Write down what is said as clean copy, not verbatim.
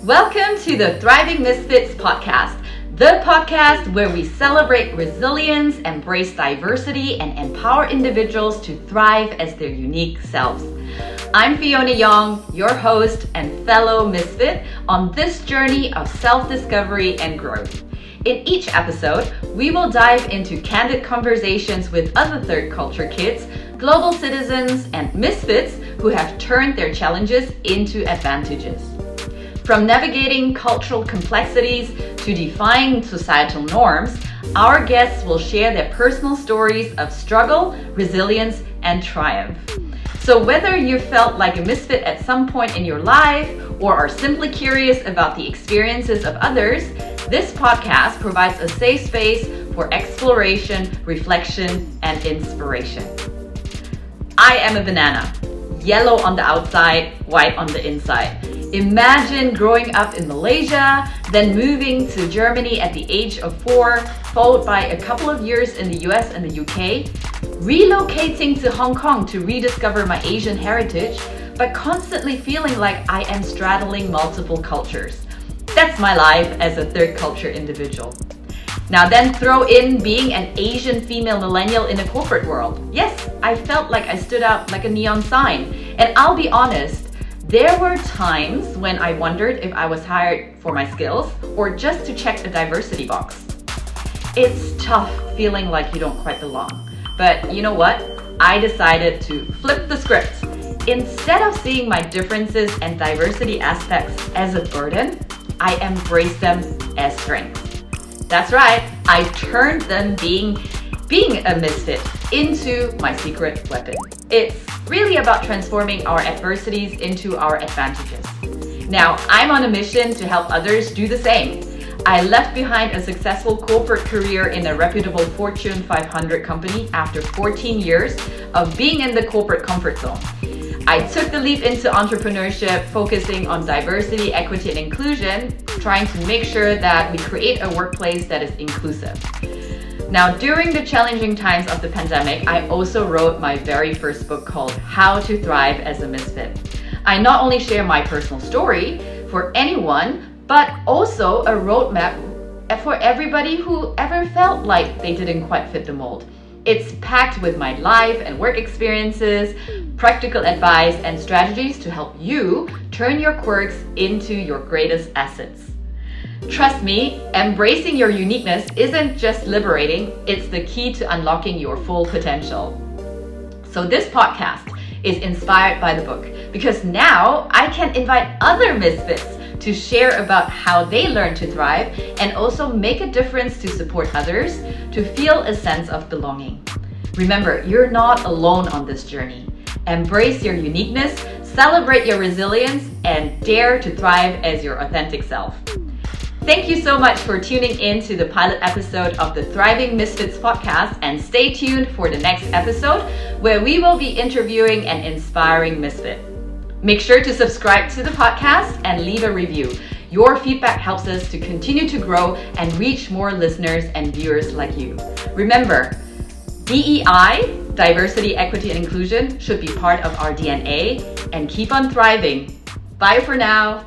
Welcome to the Thriving Misfits podcast, the podcast where we celebrate resilience, embrace diversity, and empower individuals to thrive as their unique selves. I'm Fiona Young, your host and fellow misfit on this journey of self-discovery and growth. In each episode, we will dive into candid conversations with other third culture kids, global citizens, and misfits who have turned their challenges into advantages. From navigating cultural complexities to defying societal norms, our guests will share their personal stories of struggle, resilience, and triumph. So whether you felt like a misfit at some point in your life or are simply curious about the experiences of others, this podcast provides a safe space for exploration, reflection, and inspiration. I am a banana, yellow on the outside, white on the inside. Imagine growing up in Malaysia, then moving to Germany at the age of 4, followed by a couple of years in the US and the UK, relocating to Hong Kong to rediscover my Asian heritage, but constantly feeling like I am straddling multiple cultures. That's my life as a third culture individual. Now then throw in being an Asian female millennial in a corporate world. Yes, I felt like I stood out like a neon sign. And I'll be honest, there were times when I wondered if I was hired for my skills or just to check a diversity box. It's tough feeling like you don't quite belong. But you know what? I decided to flip the script. Instead of seeing my differences and diversity aspects as a burden, I embrace them as strengths. That's right, I turned them being a misfit into my secret weapon. It's really about transforming our adversities into our advantages. Now, I'm on a mission to help others do the same. I left behind a successful corporate career in a reputable Fortune 500 company after 14 years of being in the corporate comfort zone. I took the leap into entrepreneurship, focusing on diversity, equity, and inclusion, trying to make sure that we create a workplace that is inclusive. Now, during the challenging times of the pandemic, I also wrote my very first book called How to Thrive as a Misfit. I not only share my personal story for anyone, but also a roadmap for everybody who ever felt like they didn't quite fit the mold. It's packed with my life and work experiences, practical advice, and strategies to help you turn your quirks into your greatest assets. Trust me, embracing your uniqueness isn't just liberating, it's the key to unlocking your full potential. So this podcast is inspired by the book because now I can invite other misfits to share about how they learn to thrive and also make a difference to support others to feel a sense of belonging. Remember, you're not alone on this journey. Embrace your uniqueness, celebrate your resilience, and dare to thrive as your authentic self. Thank you so much for tuning in to the pilot episode of the Thriving Misfits podcast, and stay tuned for the next episode where we will be interviewing an inspiring misfit. Make sure to subscribe to the podcast and leave a review. Your feedback helps us to continue to grow and reach more listeners and viewers like you. Remember, DEI, diversity, equity, and inclusion should be part of our DNA, and keep on thriving. Bye for now.